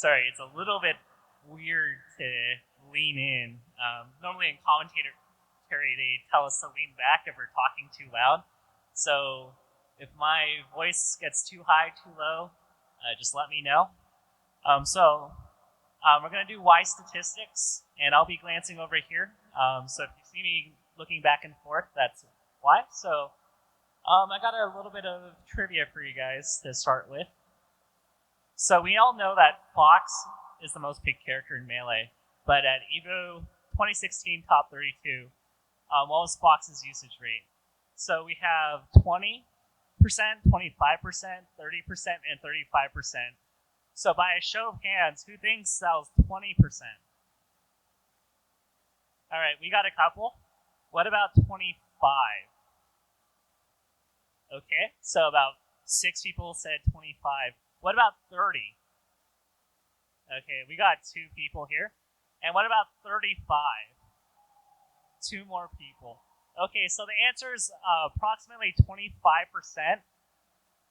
Sorry, it's a little bit weird to lean in. Normally in commentary, they tell us to lean back if we're talking too loud. So if my voice gets too high, too low, just let me know. We're going to do Y statistics, and I'll be glancing over here. So if you see me looking back and forth, that's why. So I got a little bit of trivia for you guys to start with. So we all know that Fox is the most picked character in Melee, but at EVO 2016 Top 32, what was Fox's usage rate? So we have 20%, 25%, 30%, and 35%. So by a show of hands, who thinks that was 20%? All right, we got a couple. What about 25? Okay, so about 6 people said 25. What about 30? Okay, we got 2 people here. And what about 35? 2 more people. Okay, so the answer is approximately 25%.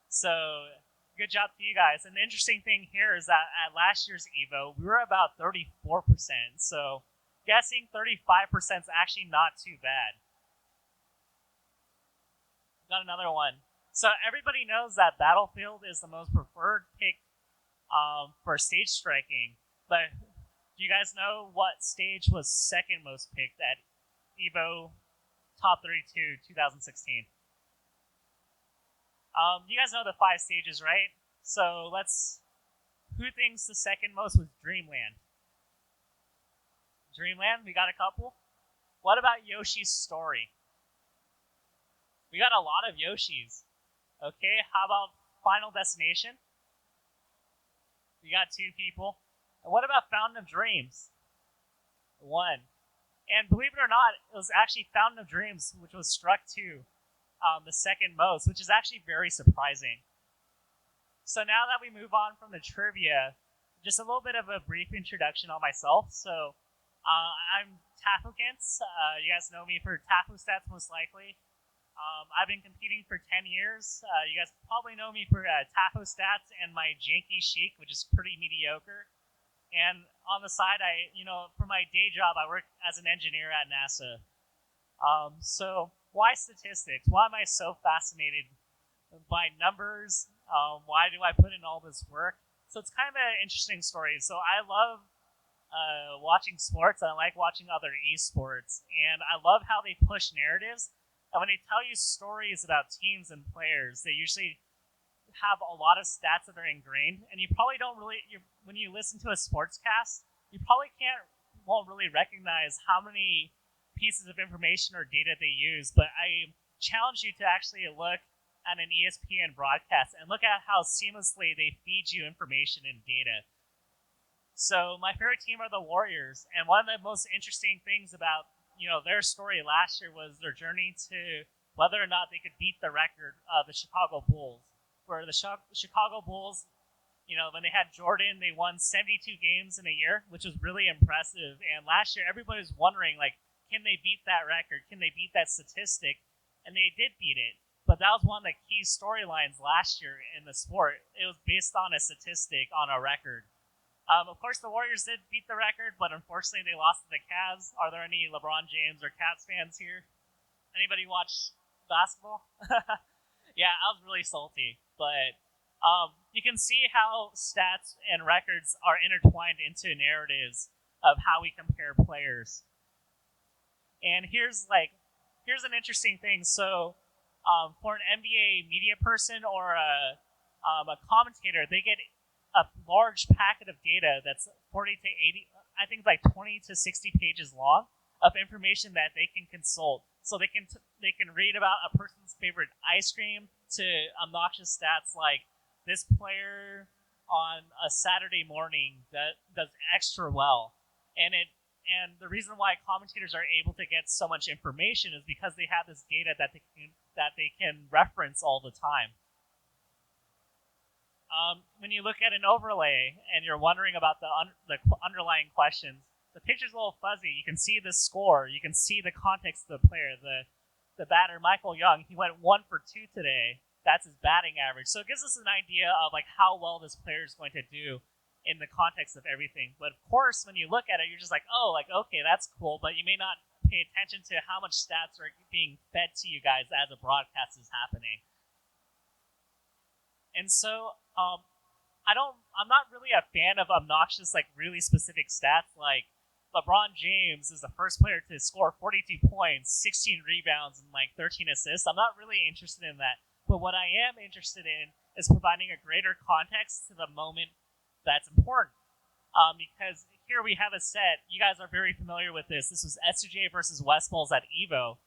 So good job to you guys. And the interesting thing here is that at last year's EVO, we were about 34%. So guessing 35% is actually not too bad. Got another one. So everybody knows that Battlefield is the most preferred pick for stage striking. But do you guys know what stage was second most picked at EVO Top 32 2016? You guys know the 5 stages, right? So who thinks the second most was Dreamland? Dreamland, we got a couple. What about Yoshi's Story? We got a lot of Yoshis. Okay, how about Final Destination? We got 2 people. And what about Fountain of Dreams? 1. And believe it or not, it was actually Fountain of Dreams, which was struck to the second most, which is actually very surprising. So now that we move on from the trivia, just a little bit of a brief introduction on myself. So I'm Tafokints. You guys know me for Tafo Stats most likely. I've been competing for 10 years. You guys probably know me for Tafo Stats and my Janky Chic, which is pretty mediocre. And on the side, for my day job, I work as an engineer at NASA. So why statistics? Why am I so fascinated by numbers? Why do I put in all this work? So it's kind of an interesting story. So I love watching sports. I like watching other esports. And I love how they push narratives. And when they tell you stories about teams and players, they usually have a lot of stats that are ingrained. And you probably don't really, when you listen to a sportscast, you probably won't really recognize how many pieces of information or data they use. But I challenge you to actually look at an ESPN broadcast and look at how seamlessly they feed you information and data. So my favorite team are the Warriors. And one of the most interesting things about their story last year was their journey to whether or not they could beat the record of the Chicago Bulls. Where the Chicago Bulls, when they had Jordan, they won 72 games in a year, which was really impressive. And last year, everybody was wondering, can they beat that record? Can they beat that statistic? And they did beat it. But that was one of the key storylines last year in the sport. It was based on a statistic, on a record. Of course, the Warriors did beat the record, but unfortunately, they lost to the Cavs. Are there any LeBron James or Cavs fans here? Anybody watch basketball? Yeah, I was really salty. But you can see how stats and records are intertwined into narratives of how we compare players. And here's an interesting thing. So for an NBA media person or a commentator, they get a large packet of data that's 40 to 80, I think 20 to 60 pages long of information that they can consult. So they can read about a person's favorite ice cream to obnoxious stats like this player on a Saturday morning that does extra well. And the reason why commentators are able to get so much information is because they have this data that they can reference all the time. When you look at an overlay and you're wondering about the underlying questions, the picture's a little fuzzy. You can see the score. You can see the context of the player. The batter, Michael Young, he went 1 for 2 today. That's his batting average. So it gives us an idea of how well this player is going to do in the context of everything. But of course, when you look at it, you're just like, oh, like, okay, that's cool, but you may not pay attention to how much stats are being fed to you guys as a broadcast is happening. And so, I'm not really a fan of obnoxious, like, really specific stats, like LeBron James is the first player to score 42 points, 16 rebounds, and like 13 assists. I'm not really interested in that. But what I am interested in is providing a greater context to the moment that's important. Because here we have a set. You guys are very familiar with this. This was S2J versus West Bulls at EVO.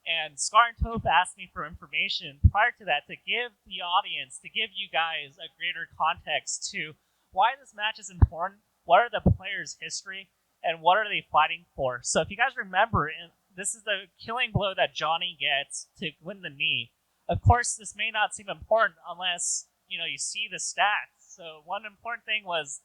And Scar and Toph asked me for information prior to that to give the audience, to give you guys a greater context to why this match is important, what are the players' history, and what are they fighting for. So if you guys remember, this is the killing blow that Johnny gets to win the knee. Of course, this may not seem important unless, you see the stats. So one important thing was,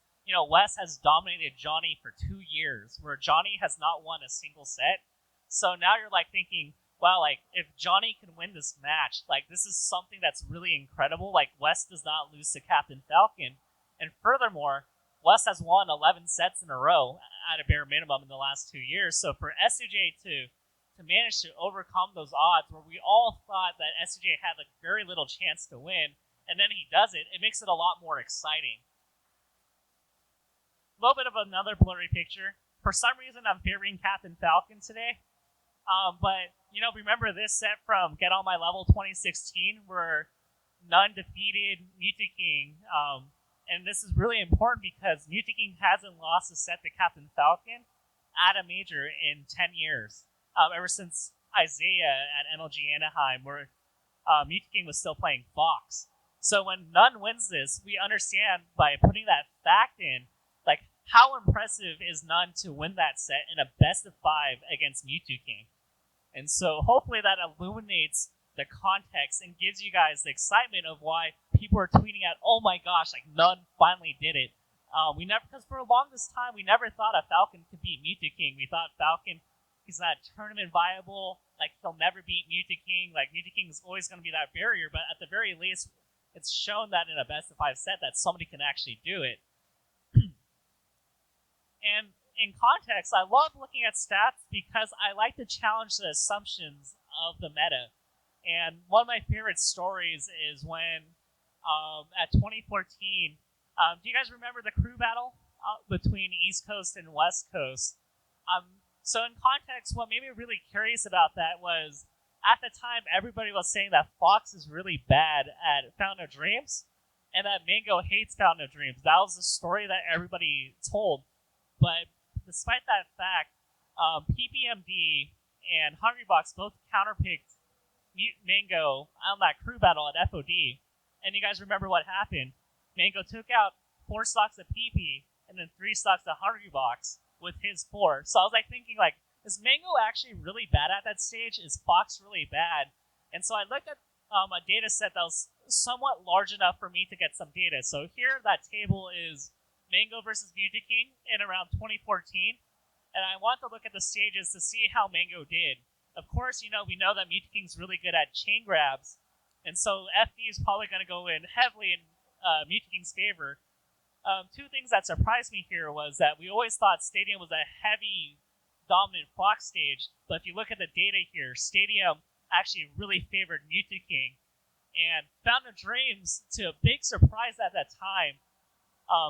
Wes has dominated Johnny for 2 years, where Johnny has not won a single set. So now you're like thinking, wow, like if Johnny can win this match, like this is something that's really incredible. Like Wes does not lose to Captain Falcon. And furthermore, Wes has won 11 sets in a row at a bare minimum in the last 2 years. So for S2J to manage to overcome those odds where we all thought that S2J had like very little chance to win, and then he does it, it makes it a lot more exciting. A little bit of another blurry picture. For some reason, I'm favoring Captain Falcon today. But, remember this set from Get On My Level 2016 where None defeated Mutaking. And this is really important because Mutaking hasn't lost a set to Captain Falcon at a major in 10 years. Ever since Isaiah at MLG Anaheim, where Mutaking was still playing Fox. So when None wins this, we understand by putting that fact in, like, how impressive is None to win that set in a best of 5 against Mewtwo-King. And so hopefully that illuminates the context and gives you guys the excitement of why people are tweeting out, oh my gosh, like None finally did it. Because for the longest time, we never thought a Falcon could beat Mewtwo-King. We thought Falcon, he's not tournament viable, like he'll never beat Mewtwo-King. Like Mewtwo-King is always going to be that barrier, but at the very least, it's shown that in a best of 5 set that somebody can actually do it. And in context, I love looking at stats because I like to challenge the assumptions of the meta. And one of my favorite stories is when, at 2014, do you guys remember the crew battle between East Coast and West Coast? So in context, what made me really curious about that was, at the time, everybody was saying that Fox is really bad at Fountain of Dreams, and that Mango hates Fountain of Dreams. That was the story that everybody told. But despite that fact, PPMD and Hungrybox both counterpicked Mango on that crew battle at FOD. And you guys remember what happened. Mango took out 4 stocks of PP and then 3 stocks of Hungrybox with his 4. So I was like thinking, like, is Mango actually really bad at that stage? Is Fox really bad? And so I looked at a data set that was somewhat large enough for me to get some data. So here that table is Mango versus Mewtwo-King in around 2014, and I want to look at the stages to see how Mango did. Of course, we know that Mewtwo-King's really good at chain grabs, and so FD is probably going to go in heavily in Mewtwo-King's favor. 2 things that surprised me here was that we always thought Stadium was a heavy, dominant Fox stage, but if you look at the data here, Stadium actually really favored Mewtwo-King, and Fountain of Dreams, to a big surprise at that time,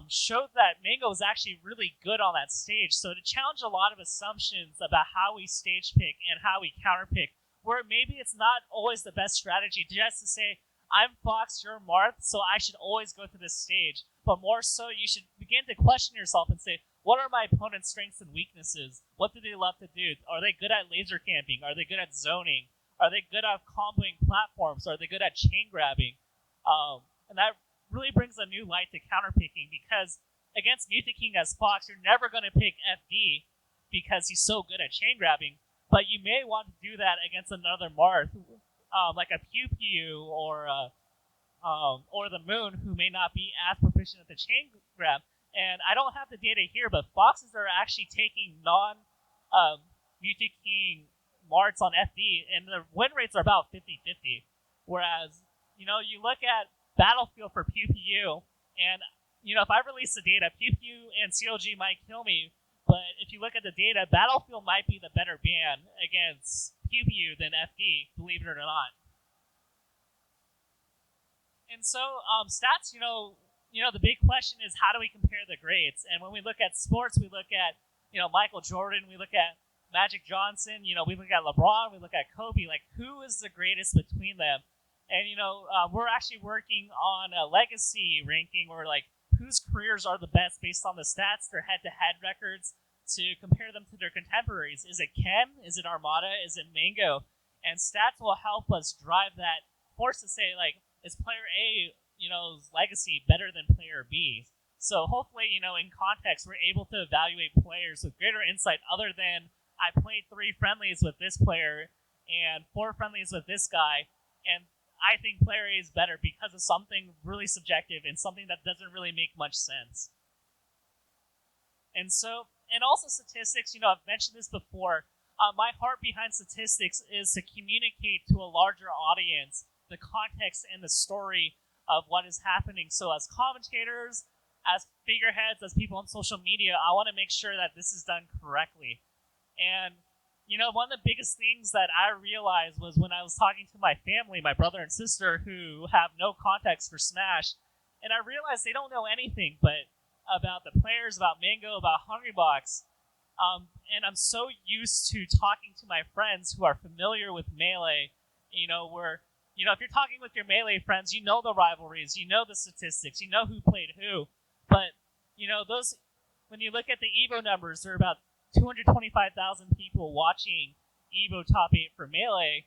showed that Mango was actually really good on that stage. So to challenge a lot of assumptions about how we stage pick and how we counter pick, where maybe it's not always the best strategy just to say, I'm Fox, you're Marth, so I should always go to this stage. But more so, you should begin to question yourself and say, what are my opponent's strengths and weaknesses? What do they love to do? Are they good at laser camping? Are they good at zoning? Are they good at comboing platforms? Are they good at chain grabbing? And that really brings a new light to counterpicking, because against Mewtwo-King as Fox, you're never going to pick FD because he's so good at chain grabbing, but you may want to do that against another Marth, like a Pew Pew or the Moon, who may not be as proficient at the chain grab. And I don't have the data here, but Foxes are actually taking Mewtwo-King Marths on FD, and the win rates are about 50-50. Whereas, you look at Battlefield for PPU, and if I release the data, Pew Pew and CLG might kill me, but if you look at the data, Battlefield might be the better ban against Pew Pew than FD, believe it or not. And so stats, the big question is how do we compare the grades? And when we look at sports, we look at Michael Jordan, we look at Magic Johnson, we look at LeBron, we look at Kobe. Like, who is the greatest between them? And we're actually working on a legacy ranking where like whose careers are the best based on the stats, their head-to-head records, to compare them to their contemporaries. Is it Chem? Is it Armada? Is it Mango? And stats will help us drive that force to say, like, is player A, legacy better than player B? So hopefully, in context, we're able to evaluate players with greater insight other than I played 3 friendlies with this player and 4 friendlies with this guy, and I think player A is better because of something really subjective and something that doesn't really make much sense. And also statistics, I've mentioned this before. My heart behind statistics is to communicate to a larger audience the context and the story of what is happening. So as commentators, as figureheads, as people on social media, I want to make sure that this is done correctly. And one of the biggest things that I realized was when I was talking to my family, my brother and sister, who have no context for Smash, and I realized they don't know anything but about the players, about Mango, about Hungrybox. And I'm so used to talking to my friends who are familiar with Melee, where, if you're talking with your Melee friends, you know the rivalries, you know the statistics, you know who played who. But, those, when you look at the EVO numbers, there are about 225,000 people watching EVO Top 8 for Melee.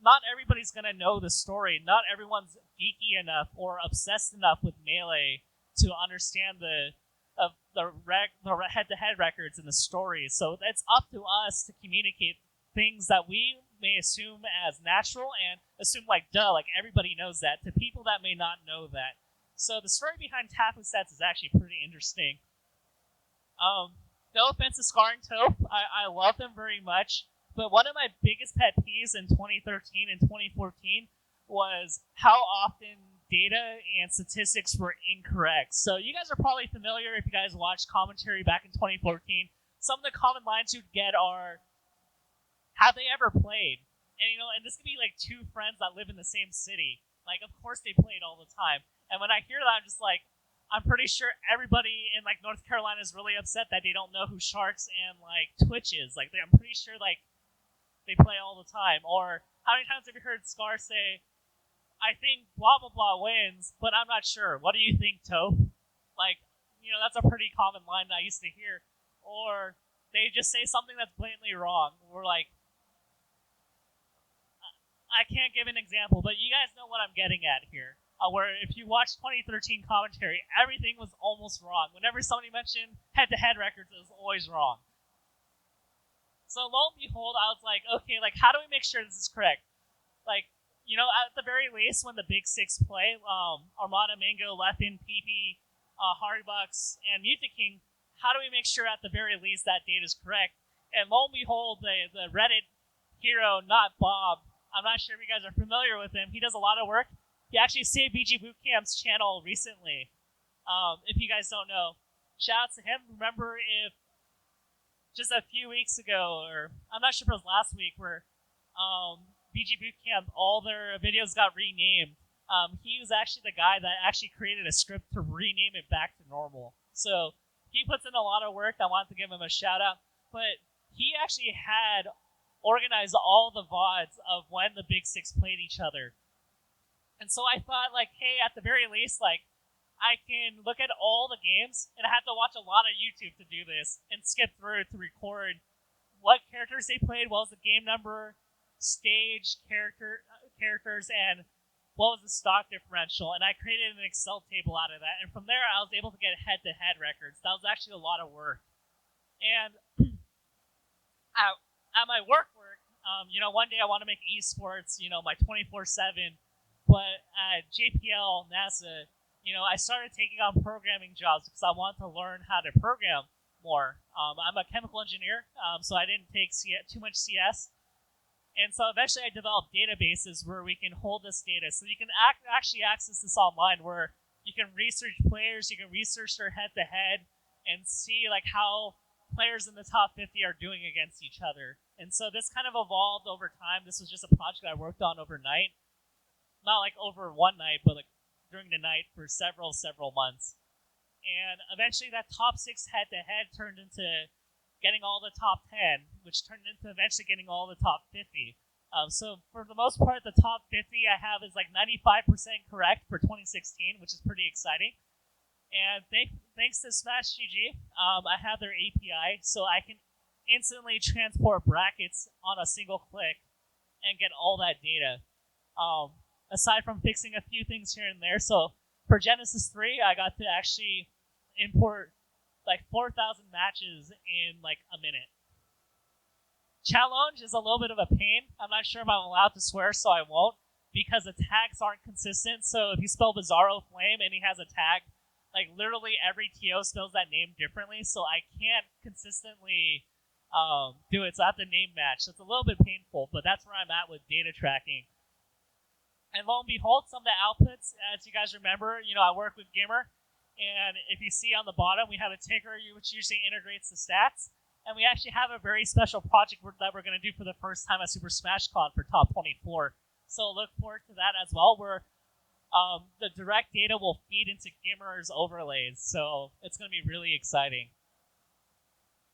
Not everybody's going to know the story. Not everyone's geeky enough or obsessed enough with Melee to understand the head-to-head records and the stories. So it's up to us to communicate things that we may assume as natural and assume like everybody knows that, to people that may not know that. So the story behind Tafokints is actually pretty interesting. No offense to Scar and Toph, I love them very much, but one of my biggest pet peeves in 2013 and 2014 was how often data and statistics were incorrect. So you guys are probably familiar if you guys watched commentary back in 2014. Some of the common lines you'd get are, have they ever played? And this could be like 2 friends that live in the same city. Like, of course they played all the time. And when I hear that, I'm just like, I'm pretty sure everybody in like North Carolina is really upset that they don't know who Sharks and like Twitch is. Like, I'm pretty sure like they play all the time. Or how many times have you heard Scar say, I think blah blah blah wins, but I'm not sure. What do you think, Toph? Like, that's a pretty common line that I used to hear. Or they just say something that's blatantly wrong. We're like, I can't give an example, but you guys know what I'm getting at here. Where if you watch 2013 commentary, everything was almost wrong. Whenever somebody mentioned head-to-head records, it was always wrong. So lo and behold, I was like, okay, like, how do we make sure this is correct? Like, at the very least, when the Big Six play, Armada, Mango, Leffen, PP, Hardbucks, and Music King, how do we make sure at the very least that data is correct? And lo and behold, the Reddit hero, not Bob, I'm not sure if you guys are familiar with him, he does a lot of work. He actually saved BG Bootcamp's channel recently. If you guys don't know, shout out to him. Remember, if just a few weeks ago, or I'm not sure if it was last week, where BG Bootcamp, all their videos got renamed. He was actually the guy that actually created a script to rename it back to normal. So he puts in a lot of work. I wanted to give him a shout out. But he actually had organized all the VODs of when the Big Six played each other. And so I thought, like, hey, at the very least, like, I can look at all the games, and I have to watch a lot of YouTube to do this, and skip through to record what characters they played, what was the game number, stage, characters, and what was the stock differential. And I created an Excel table out of that. And from there, I was able to get head-to-head records. That was actually a lot of work. And at my work, one day I want to make esports, my 24/7. But at JPL, NASA, I started taking on programming jobs because I wanted to learn how to program more. I'm a chemical engineer, so I didn't take too much CS. And so eventually I developed databases where we can hold this data. So you can actually access this online, where you can research players, you can research their head-to-head, and see like how players in the top 50 are doing against each other. And so this kind of evolved over time. This was just a project I worked on overnight. Not like over one night, but like during the night for several months. And eventually that top 6 head-to-head turned into getting all the top 10, which turned into eventually getting all the top 50. So for the most part, the top 50 I have is like 95% correct for 2016, which is pretty exciting. And thanks to Smash GG, I have their API, so I can instantly transport brackets on a single click and get all that data. Aside from fixing a few things here and there, so for Genesis 3, I got to actually import like 4,000 matches in like a minute. Challenge is a little bit of a pain. I'm not sure if I'm allowed to swear, so I won't, because the tags aren't consistent. So if you spell Bizarro Flame and he has a tag, like literally every TO spells that name differently, so I can't consistently do it. So I have to name match. So it's a little bit painful, but that's where I'm at with data tracking. And lo and behold, some of the outputs, as you guys remember, I work with Gimmer, and if you see on the bottom, we have a ticker which usually integrates the stats, and we actually have a very special project that we're going to do for the first time at Super Smash Con for Top 24. So look forward to that as well, where the direct data will feed into Gimmer's overlays, so it's going to be really exciting.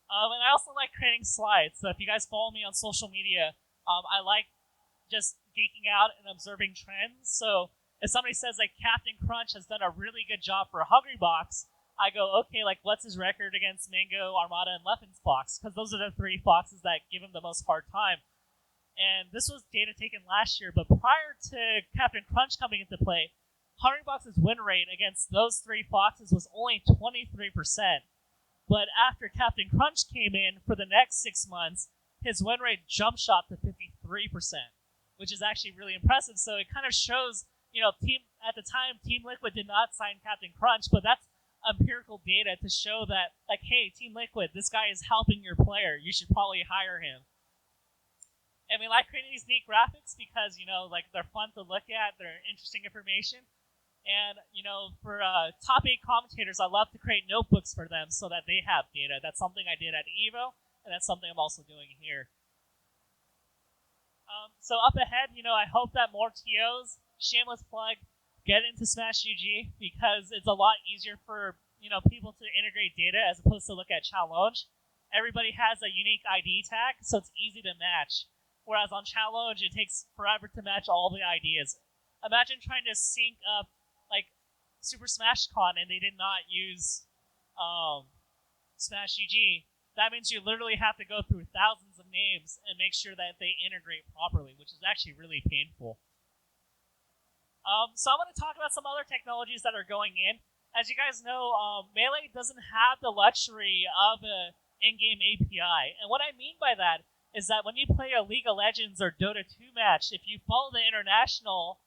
And I also like creating slides, so if you guys follow me on social media, I like just geeking out and observing trends. So if somebody says like Captain Crunch has done a really good job for Hungrybox, I go, okay, like what's his record against Mango, Armada, and Leffen's Fox? Because those are the 3 foxes that give him the most hard time. And this was data taken last year, but prior to Captain Crunch coming into play, Hungrybox's win rate against those 3 foxes was only 23%. But after Captain Crunch came in for the next 6 months, his win rate jump shot to 53%, which is actually really impressive. So it kind of shows, at the time, Team Liquid did not sign Captain Crunch, but that's empirical data to show that, like, hey, Team Liquid, this guy is helping your player. You should probably hire him. And we like creating these neat graphics because, they're fun to look at. They're interesting information. And, for top 8 commentators, I love to create notebooks for them so that they have data. That's something I did at EVO, and that's something I'm also doing here. So up ahead, I hope that more TOs, shameless plug, get into Smash GG because it's a lot easier for, people to integrate data as opposed to look at Challenge. Everybody has a unique ID tag, so it's easy to match. Whereas on Challenge, it takes forever to match all the ideas. Imagine trying to sync up like Super Smash Con and they did not use Smash GG. That means you literally have to go through thousands of names and make sure that they integrate properly, which is actually really painful. So I'm going to talk about some other technologies that are going in. As you guys know, Melee doesn't have the luxury of an in-game API. And what I mean by that is that when you play a League of Legends or Dota 2 match, if you follow the international,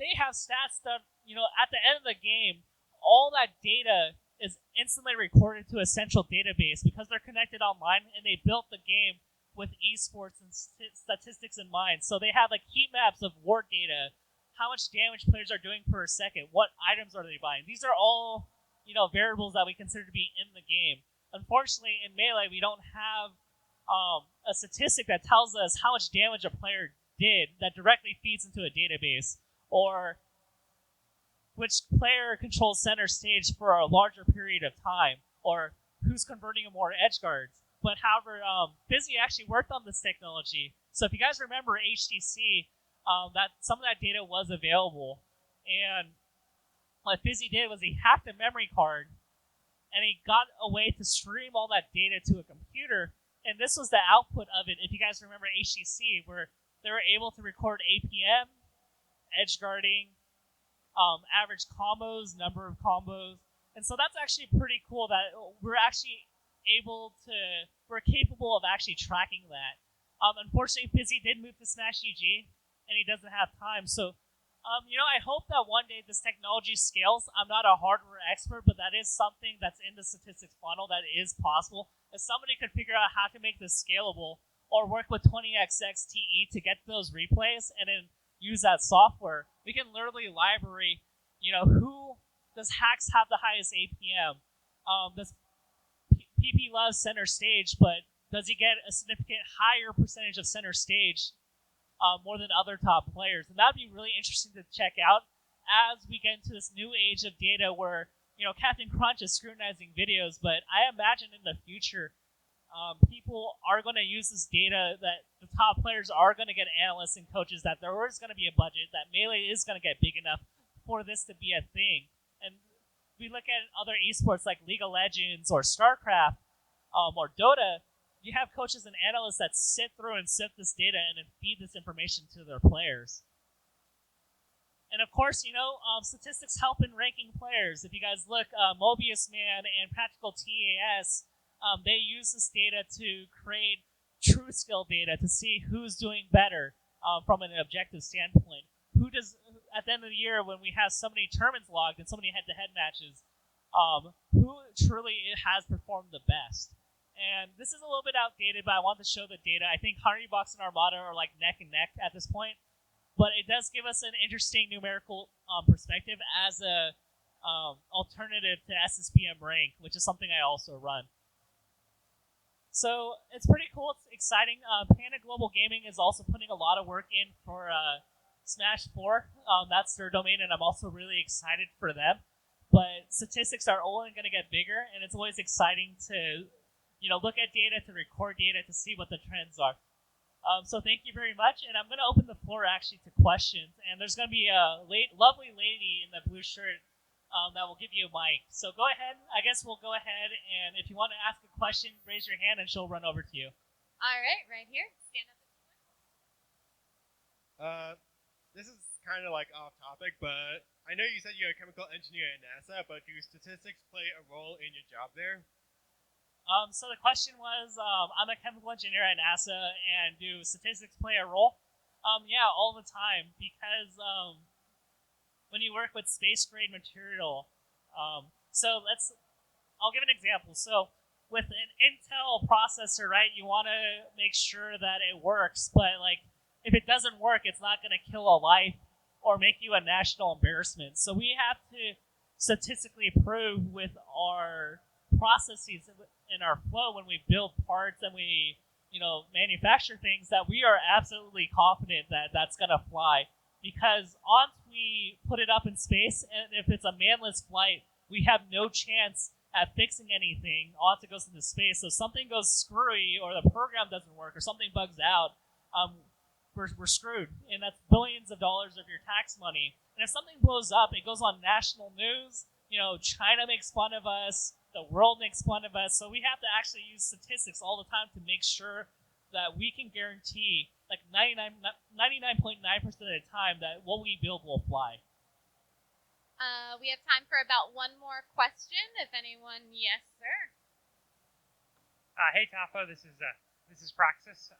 they have stats that, at the end of the game, all that data is instantly recorded to a central database because they're connected online and they built the game with esports and statistics in mind. So they have like heat maps of war data, how much damage players are doing per second, what items are they buying. These are all, variables that we consider to be in the game. Unfortunately, in Melee, we don't have a statistic that tells us how much damage a player did that directly feeds into a database, or which player controls center stage for a larger period of time, or who's converting more edge guards. But however, Fizzy actually worked on this technology. So if you guys remember HTC, that some of that data was available. And what Fizzy did was he hacked a memory card, and he got a way to stream all that data to a computer. And this was the output of it, if you guys remember HTC, where they were able to record APM, edge guarding, average combos, number of combos. And so that's actually pretty cool that we're capable of actually tracking that. Unfortunately, Fizzy did move to Smash GG, and he doesn't have time. So, I hope that one day this technology scales. I'm not a hardware expert, but that is something that's in the statistics funnel that is possible. If somebody could figure out how to make this scalable or work with 20XX TE to get those replays and then use that software, we can literally library Who does Hacks have the highest APM? Does PP love center stage, but does he get a significant higher percentage of center stage more than other top players? And that'd be really interesting to check out as we get into this new age of data where, Captain Crunch is scrutinizing videos, but I imagine in the future, people are going to use this data that the top players are going to get analysts and coaches, that there is going to be a budget, that Melee is going to get big enough for this to be a thing. And we look at other esports like League of Legends or StarCraft or Dota, you have coaches and analysts that sit through and sift this data and then feed this information to their players. And of course, statistics help in ranking players. If you guys look, Mobius Man and Practical TAS, they use this data to create true skill data to see who's doing better from an objective standpoint. Who does, at the end of the year, when we have so many tournaments logged and so many head-to-head matches, who truly has performed the best? And this is a little bit outdated, but I want to show the data. I think Honeybox and Armada are like neck and neck at this point, but it does give us an interesting numerical perspective as a alternative to SSPM rank, which is something I also run. So it's pretty cool. It's exciting. Panda Global Gaming is also putting a lot of work in for Smash 4. That's their domain, and I'm also really excited for them. But statistics are only going to get bigger, and it's always exciting to look at data, to record data, to see what the trends are. So thank you very much, and I'm going to open the floor actually to questions. And there's going to be a lovely lady in the blue shirt that will give you a mic. So go ahead. I guess we'll go ahead, and if you want to ask a question, raise your hand, and she'll run over to you. All right here. Stand up. This is kind of like off topic, but I know you said you're a chemical engineer at NASA, but do statistics play a role in your job there? So the question was, I'm a chemical engineer at NASA, and do statistics play a role? Yeah, all the time, because when you work with space grade material, I'll give an example. So with an Intel processor, right, you want to make sure that it works, but if it doesn't work, it's not going to kill a life or make you a national embarrassment. So we have to statistically prove with our processes in our flow when we build parts and we manufacture things that we are absolutely confident that that's going to fly. Because once we put it up in space, and if it's a manless flight, we have no chance at fixing anything once it goes into space. So if something goes screwy or the program doesn't work or something bugs out, we're screwed. And that's billions of dollars of your tax money. And if something blows up, it goes on national news. China makes fun of us. The world makes fun of us. So we have to actually use statistics all the time to make sure that we can guarantee 99.9% of the time that what we build will fly. We have time for about one more question. If anyone, yes, sir. Hey, Tafo, this is Praxis.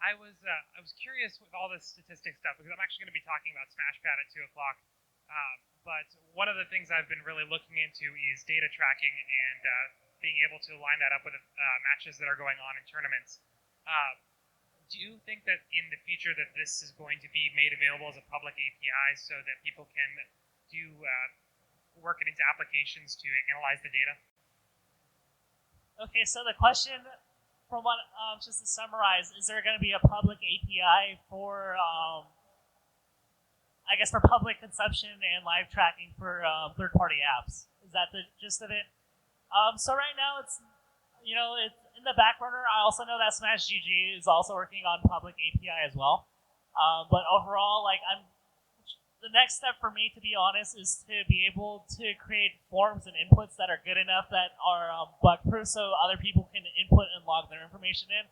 I was curious with all this statistics stuff because I'm actually going to be talking about Smashpad at 2 o'clock. But one of the things I've been really looking into is data tracking and being able to line that up with matches that are going on in tournaments. Do you think that in the future that this is going to be made available as a public API so that people can work it into applications to analyze the data? Okay, so the question, from what, just to summarize, is there going to be a public API for, for public consumption and live tracking for third-party apps? Is that the gist of it? So right now it's in the back burner. I also know that Smash GG is also working on public API as well. But overall, the next step for me, to be honest, is to be able to create forms and inputs that are good enough that are bug-proof, so other people can input and log their information in.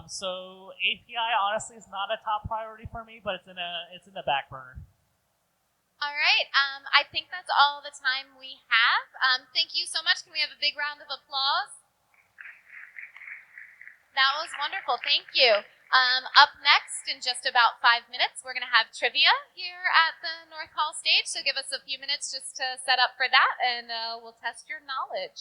So API honestly is not a top priority for me, but it's in the back burner. All right. I think that's all the time we have. Thank you so much. Can we have a big round of applause? That was wonderful. Thank you. Up next, in just about 5 minutes, we're going to have trivia here at the North Hall stage. So give us a few minutes just to set up for that, and we'll test your knowledge.